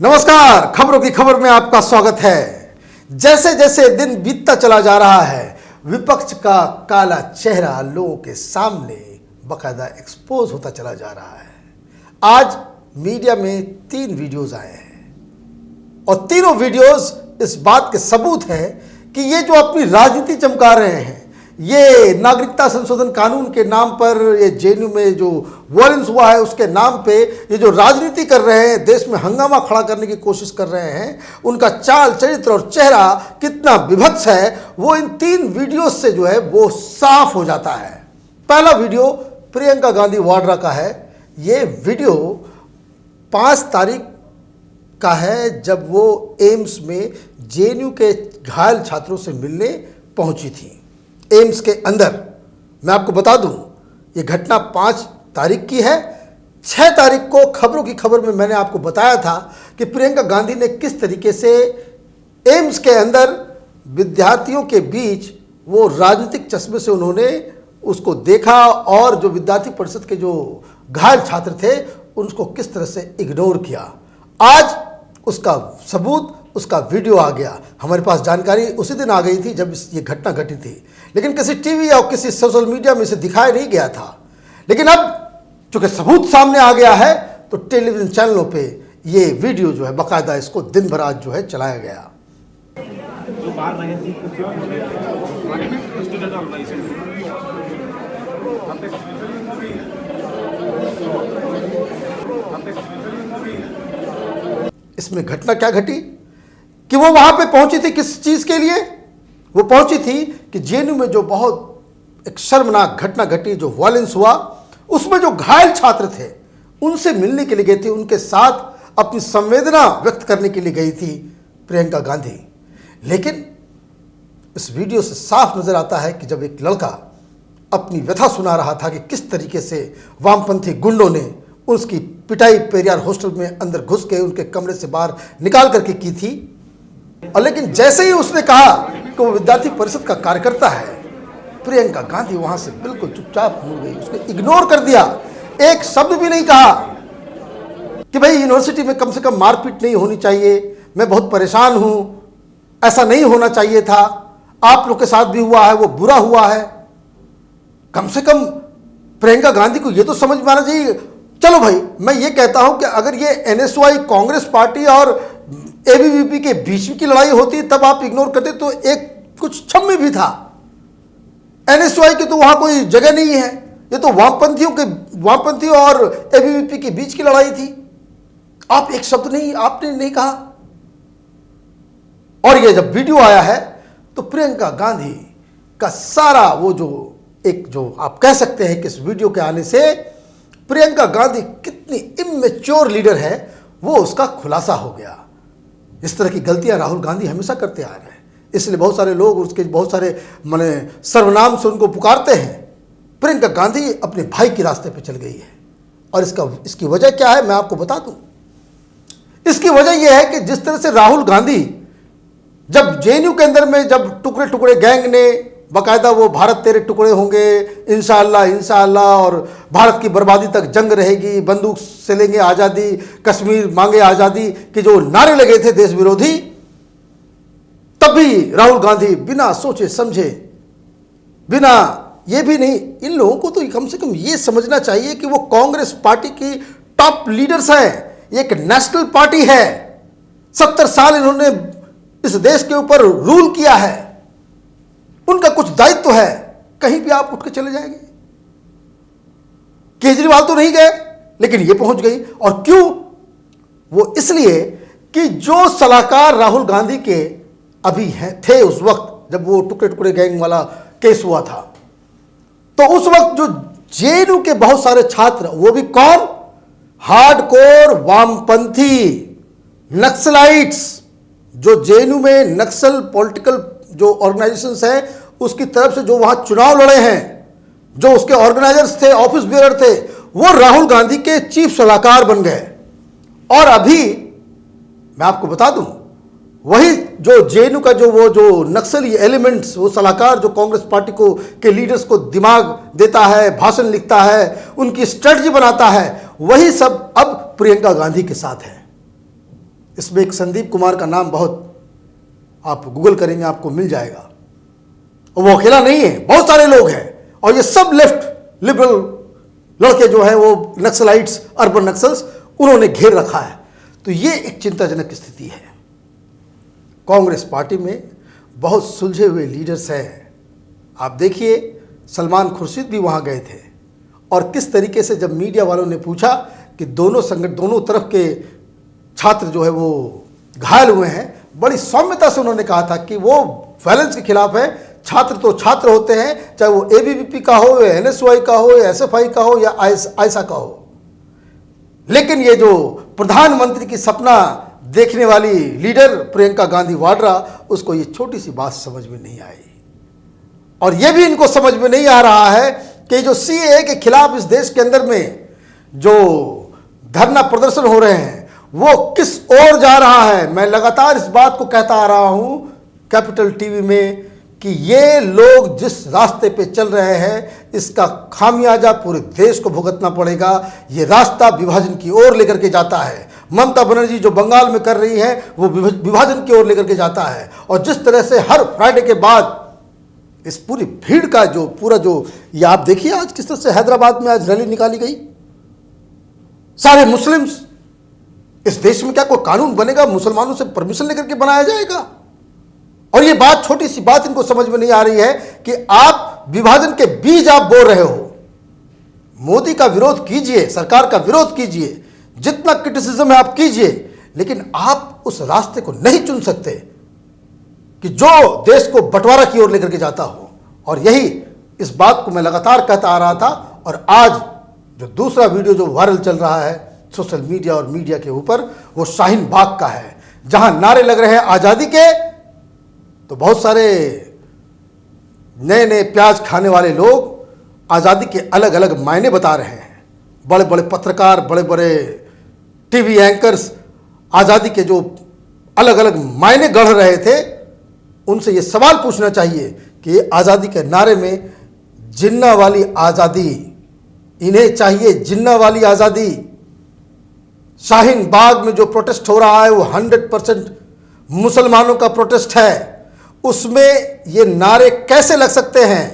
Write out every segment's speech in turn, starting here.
नमस्कार, खबरों की खबर में आपका स्वागत है। जैसे जैसे दिन बीतता चला जा रहा है, विपक्ष का काला चेहरा लोगों के सामने बकायदा एक्सपोज होता चला जा रहा है। आज मीडिया में 3 वीडियोस आए हैं और तीनों वीडियोस इस बात के सबूत हैं कि ये जो अपनी राजनीति चमका रहे हैं, ये नागरिकता संशोधन कानून के नाम पर, ये जेएनयू में जो वायलेंस हुआ है उसके नाम पे ये जो राजनीति कर रहे हैं, देश में हंगामा खड़ा करने की कोशिश कर रहे हैं, उनका चाल चरित्र और चेहरा कितना विभत्स है वो इन 3 वीडियो से जो है वो साफ हो जाता है। पहला वीडियो प्रियंका गांधी वाड्रा का है। ये वीडियो 5 तारीख का है, जब वो एम्स में जेएनयू के घायल छात्रों से मिलने पहुंची थी एम्स के अंदर। मैं आपको बता दूं, ये घटना 5 तारीख की है। 6 तारीख को खबरों की खबर में मैंने आपको बताया था कि प्रियंका गांधी ने किस तरीके से एम्स के अंदर विद्यार्थियों के बीच वो राजनीतिक चश्मे से उन्होंने उसको देखा और जो विद्यार्थी परिषद के जो घायल छात्र थे उनको किस तरह से इग्नोर किया। आज उसका सबूत, उसका वीडियो आ गया। हमारे पास जानकारी उसी दिन आ गई थी जब ये घटना घटी थी, लेकिन किसी टीवी या किसी सोशल मीडिया में इसे दिखाया नहीं गया था। लेकिन अब चूंकि सबूत सामने आ गया है तो टेलीविजन चैनलों पे ये वीडियो जो है बकायदा इसको दिन भर आज जो है चलाया गया। इसमें घटना क्या घटी कि वो वहां पे पहुंची थी किस चीज के लिए? वो पहुंची थी कि जेएनयू में जो बहुत एक शर्मनाक घटना घटी, जो वायलेंस हुआ, उसमें जो घायल छात्र थे उनसे मिलने के लिए गई थी, उनके साथ अपनी संवेदना व्यक्त करने के लिए गई थी प्रियंका गांधी। लेकिन इस वीडियो से साफ नजर आता है कि जब एक लड़का अपनी व्यथा सुना रहा था कि किस तरीके से वामपंथी गुंडों ने उसकी पिटाई पेरियार हॉस्टल में अंदर घुस के उनके कमरे से बाहर निकाल करके की थी, और लेकिन जैसे ही उसने कहा कि वो विद्यार्थी परिषद का कार्यकर्ता है, प्रियंका गांधी वहां से बिल्कुल चुपचाप हो गई, उसको इग्नोर कर दिया। एक शब्द भी नहीं कहा कि भाई यूनिवर्सिटी में कम से कम मारपीट नहीं होनी चाहिए, मैं बहुत परेशान हूं, ऐसा नहीं होना चाहिए था, आप लोग के साथ भी हुआ है वो बुरा हुआ है। कम से कम प्रियंका गांधी को ये तो समझ में आना चाहिए। चलो भाई, मैं ये कहता हूं कि अगर ये एनएसवाई कांग्रेस पार्टी और एबीवीपी के बीच की लड़ाई होती तब आप इग्नोर करते तो एक कुछ क्षम्य भी था। एनएसवाई की तो वहां कोई जगह नहीं है, ये तो वामपंथियों और एबीवीपी के बीच की लड़ाई थी। आप एक शब्द नहीं, आपने नहीं कहा। और ये जब वीडियो आया है तो प्रियंका गांधी का सारा वो जो आप कह सकते हैं कि इस वीडियो के आने से प्रियंका गांधी कितनी इमेच्योर लीडर है वो उसका खुलासा हो गया। इस तरह की गलतियां राहुल गांधी हमेशा करते आ रहे हैं, इसलिए बहुत सारे लोग उसके बहुत सारे माने सर्वनाम से उनको पुकारते हैं। प्रियंका गांधी अपने भाई के रास्ते पे चल गई है और इसकी वजह क्या है मैं आपको बता दूं। इसकी वजह यह है कि जिस तरह से राहुल गांधी जब जेएनयू के अंदर में जब टुकड़े टुकड़े गैंग ने बाकायदा वो भारत तेरे टुकड़े होंगे इंशाअल्लाह इंशाअल्लाह और भारत की बर्बादी तक जंग रहेगी, बंदूक से लेंगे आज़ादी, कश्मीर मांगे आज़ादी के जो नारे लगे थे देश विरोधी, तब भी राहुल गांधी बिना सोचे समझे, बिना ये भी नहीं, इन लोगों को तो कम से कम ये समझना चाहिए कि वो कांग्रेस पार्टी की टॉप लीडर्स हैं, एक नेशनल पार्टी है, 70 साल इन्होंने इस देश के ऊपर रूल किया है, उनका कुछ दायित्व है। कहीं भी आप उठ के चले जाएंगे। केजरीवाल तो नहीं गए लेकिन ये पहुंच गई। और क्यों? वो इसलिए कि जो सलाहकार राहुल गांधी के अभी थे उस वक्त जब वो टुकड़े टुकड़े गैंग वाला केस हुआ था, तो उस वक्त जो जेएनयू के बहुत सारे छात्र, वो भी कौन? हार्डकोर वामपंथी नक्सलाइट्स, जो जेएनयू में नक्सल पॉलिटिकल जो ऑर्गेनाइजेशंस हैं उसकी तरफ से जो वहां चुनाव लड़े हैं, जो उसके ऑर्गेनाइजर्स थे, ऑफिस बेरर थे, वो राहुल गांधी के चीफ सलाहकार बन गए। और अभी मैं आपको बता दूं, वही जो जेएनयू का जो नक्सली एलिमेंट्स, वो सलाहकार जो कांग्रेस पार्टी को के लीडर्स को दिमाग देता है, भाषण लिखता है, उनकी स्ट्रेटजी बनाता है, वही सब अब प्रियंका गांधी के साथ है। इसमें एक संदीप कुमार का नाम बहुत, आप गूगल करेंगे आपको मिल जाएगा। और वो अकेला नहीं है, बहुत सारे लोग हैं, और ये सब लेफ्ट लिबरल लड़के जो है वो नक्सलाइट्स, अर्बन नक्सल्स, उन्होंने घेर रखा है। तो ये एक चिंताजनक स्थिति है। कांग्रेस पार्टी में बहुत सुलझे हुए लीडर्स हैं। आप देखिए सलमान खुर्शीद भी वहाँ गए थे, और किस तरीके से जब मीडिया वालों ने पूछा कि दोनों तरफ के छात्र जो है वो घायल हुए हैं, बड़ी सौम्यता से उन्होंने कहा था कि वो वायलेंस के खिलाफ है। छात्र तो छात्र होते हैं, चाहे वो एबीवीपी का हो, या एनएसयूआई का हो, या एसएफआई का हो, या आयसा का हो। लेकिन ये जो प्रधानमंत्री की सपना देखने वाली लीडर प्रियंका गांधी वाड्रा, उसको ये छोटी सी बात समझ में नहीं आई। और ये भी इनको समझ में नहीं आ रहा है कि जो सीएए के खिलाफ इस देश के अंदर में जो धरना प्रदर्शन हो रहे हैं वो किस ओर जा रहा है। मैं लगातार इस बात को कहता आ रहा हूं कैपिटल टीवी में कि ये लोग जिस रास्ते पे चल रहे हैं इसका खामियाजा पूरे देश को भुगतना पड़ेगा। ये रास्ता विभाजन की ओर लेकर के जाता है। ममता बनर्जी जो बंगाल में कर रही है वो विभाजन की ओर लेकर के जाता है। और जिस तरह से हर फ्राइडे के बाद इस पूरी भीड़ का जो पूरा जो, ये आप देखिए आज किस तरह से हैदराबाद में आज रैली निकाली गई, सारे मुस्लिम्स। इस देश में क्या कोई कानून बनेगा मुसलमानों से परमिशन लेकर के बनाया जाएगा? और ये बात, छोटी सी बात इनको समझ में नहीं आ रही है कि आप विभाजन के बीज आप बो रहे हो। मोदी का विरोध कीजिए, सरकार का विरोध कीजिए, जितना क्रिटिसिज्म है आप कीजिए, लेकिन आप उस रास्ते को नहीं चुन सकते कि जो देश को बंटवारा की ओर लेकर के जाता हो। और यही इस बात को मैं लगातार कहता आ रहा था। और आज जो दूसरा वीडियो जो वायरल चल रहा है सोशल मीडिया और मीडिया के ऊपर, वो शाहीन बाग का है, जहां नारे लग रहे हैं आज़ादी के। तो बहुत सारे नए नए प्याज खाने वाले लोग आज़ादी के अलग अलग मायने बता रहे हैं। बड़े बड़े पत्रकार, बड़े बड़े टीवी एंकर्स आज़ादी के जो अलग अलग मायने गढ़ रहे थे, उनसे ये सवाल पूछना चाहिए कि आज़ादी के नारे में जिन्ना वाली आज़ादी, इन्हें चाहिए जिन्ना वाली आज़ादी। शाहीन बाग में जो प्रोटेस्ट हो रहा है वो 100% मुसलमानों का प्रोटेस्ट है। उसमें ये नारे कैसे लग सकते हैं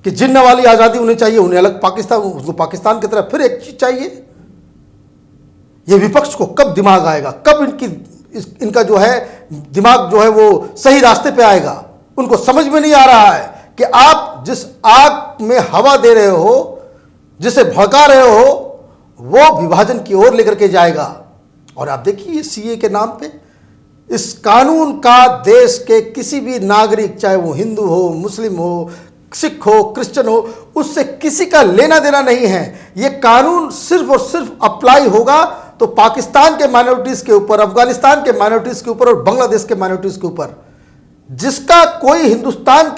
कि जिन्ना वाली आज़ादी उन्हें चाहिए, उन्हें अलग पाकिस्तान, उसको पाकिस्तान की तरफ फिर एक चीज चाहिए? ये विपक्ष को कब दिमाग आएगा, कब इनका जो है दिमाग जो है वो सही रास्ते पे आएगा? उनको समझ में नहीं आ रहा है कि आप जिस आग में हवा दे रहे हो, जिसे भड़का रहे हो, वो विभाजन की ओर लेकर के जाएगा। और आप देखिए सीए के नाम पे इस कानून का देश के किसी भी नागरिक, चाहे वो हिंदू हो, मुस्लिम हो, सिख हो, क्रिश्चियन हो, उससे किसी का लेना देना नहीं है। ये कानून सिर्फ और सिर्फ अप्लाई होगा तो पाकिस्तान के माइनॉरिटीज के ऊपर, अफगानिस्तान के माइनॉरिटीज के ऊपर और बांग्लादेश के माइनॉरिटीज के ऊपर। जिसका कोई हिंदुस्तान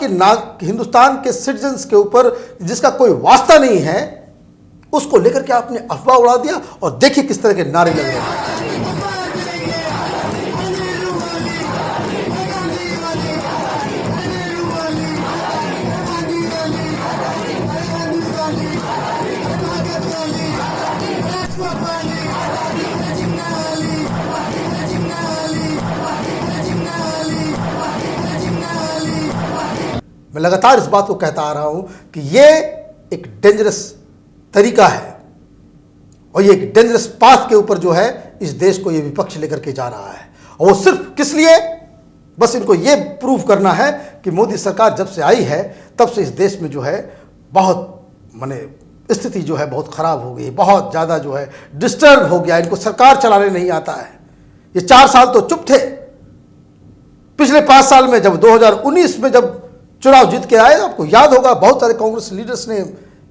के सिटीजन्स के ऊपर जिसका कोई वास्ता नहीं है, उसको लेकर के आपने अफवाह उड़ा दिया। और देखिए किस तरह के नारे लग रहे हैं। मैं लगातार इस बात को कहता आ रहा हूं कि ये एक डेंजरस तरीका है, और ये एक डेंजरस पाथ के ऊपर जो है इस देश को ये विपक्ष लेकर के जा रहा है। और वो सिर्फ किस लिए? बस इनको ये प्रूव करना है कि मोदी सरकार जब से आई है तब से इस देश में जो है बहुत स्थिति जो है बहुत खराब हो गई, बहुत ज़्यादा जो है डिस्टर्ब हो गया। इनको सरकार चलाने नहीं आता है। ये 4 साल तो चुप थे। पिछले 5 साल में जब 2019 में जब चुनाव जीत के आए, आपको याद होगा बहुत सारे कांग्रेस लीडर्स ने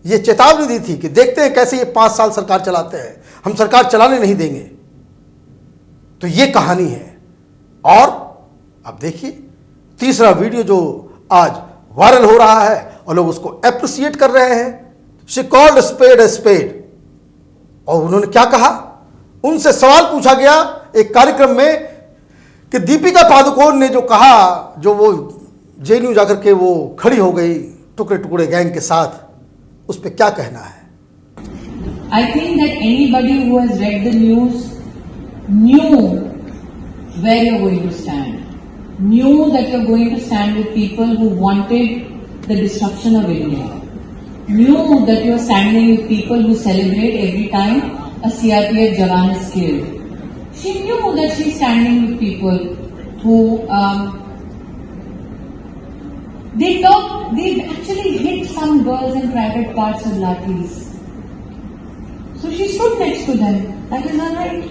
ये चेतावनी दी थी कि देखते हैं कैसे ये 5 साल सरकार चलाते हैं, हम सरकार चलाने नहीं देंगे। तो ये कहानी है। और अब देखिए तीसरा वीडियो जो आज वायरल हो रहा है और लोग उसको एप्रिसिएट कर रहे हैं। She called spade a spade. और उन्होंने क्या कहा? उनसे सवाल पूछा गया एक कार्यक्रम में कि दीपिका पादुकोण ने जो कहा, जो वो जेएनयू जाकर के वो खड़ी हो गई टुकड़े टुकड़े गैंग के साथ, उस पर क्या कहना है? I think that anybody who has read the news knew where you're going to stand. Knew that you're going to stand with people who wanted the destruction of India. Knew that you're standing with people who celebrate every time a CRPF Jawan is killed. She knew that she's standing with people who they actually hit some girls in private parts with lathis. So she stood next to them. That is her right.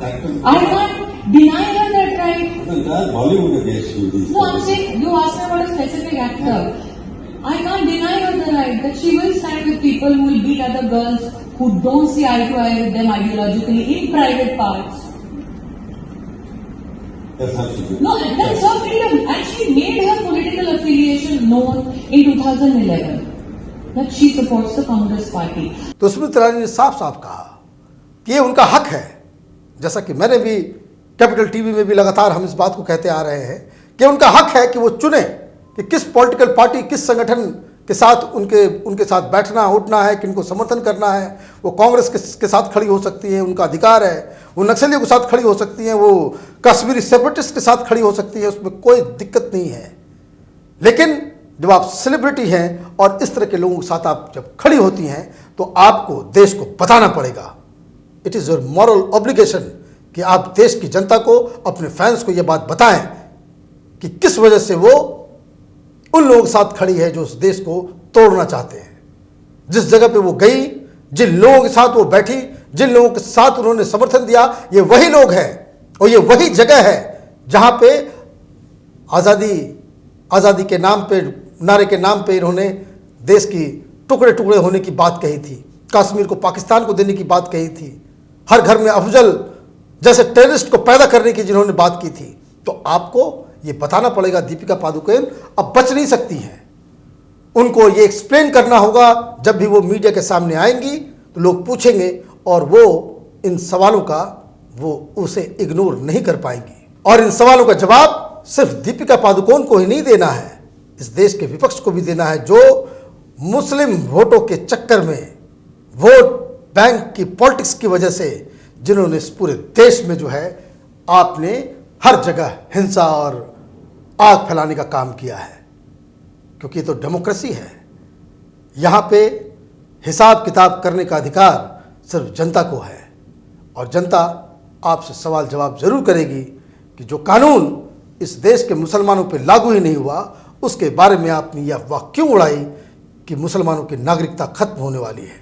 I can't deny her that right. Bollywood against you. No, I'm saying you asked me about a specific actor. I can't deny her the right that she will stand with people who will beat other girls who don't see eye to eye with them ideologically in private parts. That's absolutely. No, that's her freedom. And she made her political affiliation known in 2011 that she supports the Congress party. तो स्मृति ईरानी ने साफ साफ कहा कि ये उनका हक है, जैसा कि मैंने भी कैपिटल टीवी में भी लगातार हम इस बात को कहते आ रहे हैं कि उनका हक है कि वो चुने कि किस पॉलिटिकल पार्टी, किस संगठन के साथ उनके साथ बैठना उठना है, किनको समर्थन करना है। वो कांग्रेस के साथ खड़ी हो सकती है, उनका अधिकार है। वो नक्सलियों के साथ खड़ी हो सकती हैं, वो कश्मीरी सेपरेटिस्ट के साथ खड़ी हो सकती है, उसमें कोई दिक्कत नहीं है। लेकिन जब आप सेलिब्रिटी हैं और इस तरह के लोगों के साथ आप जब खड़ी होती हैं तो आपको देश को बताना पड़ेगा। It is your moral obligation कि आप देश की जनता को, अपने फैंस को यह बात बताएं कि किस वजह से वो उन लोगों के साथ खड़ी है जो उस देश को तोड़ना चाहते हैं। जिस जगह पे वो गई, जिन लोगों के साथ वो बैठी, जिन लोगों के साथ उन्होंने समर्थन दिया, ये वही लोग हैं और ये वही जगह है जहां पे आज़ादी के नाम पे, नारे के नाम पे इन्होंने देश की टुकड़े टुकड़े होने की बात कही थी, कश्मीर को पाकिस्तान को देने की बात कही थी, हर घर में अफजल जैसे टेररिस्ट को पैदा करने की जिन्होंने बात की थी। तो आपको ये बताना पड़ेगा, दीपिका पादुकोण अब बच नहीं सकती हैं। उनको ये एक्सप्लेन करना होगा। जब भी वो मीडिया के सामने आएंगी तो लोग पूछेंगे और वो इन सवालों का वो उसे इग्नोर नहीं कर पाएंगी। और इन सवालों का जवाब सिर्फ दीपिका पादुकोण को ही नहीं देना है, इस देश के विपक्ष को भी देना है, जो मुस्लिम वोटों के चक्कर में, वोट बैंक की पॉलिटिक्स की वजह से, जिन्होंने इस पूरे देश में जो है आपने हर जगह हिंसा और आग फैलाने का काम किया है। क्योंकि ये तो डेमोक्रेसी है, यहाँ पे हिसाब किताब करने का अधिकार सिर्फ जनता को है और जनता आपसे सवाल जवाब जरूर करेगी कि जो कानून इस देश के मुसलमानों पे लागू ही नहीं हुआ, उसके बारे में आपने यह अफवाह क्यों उड़ाई कि मुसलमानों की नागरिकता खत्म होने वाली है।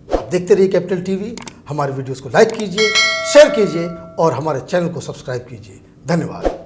आप देखते रहिए कैपिटल टीवी। हमारे वीडियोस को लाइक कीजिए, शेयर कीजिए और हमारे चैनल को सब्सक्राइब कीजिए। धन्यवाद।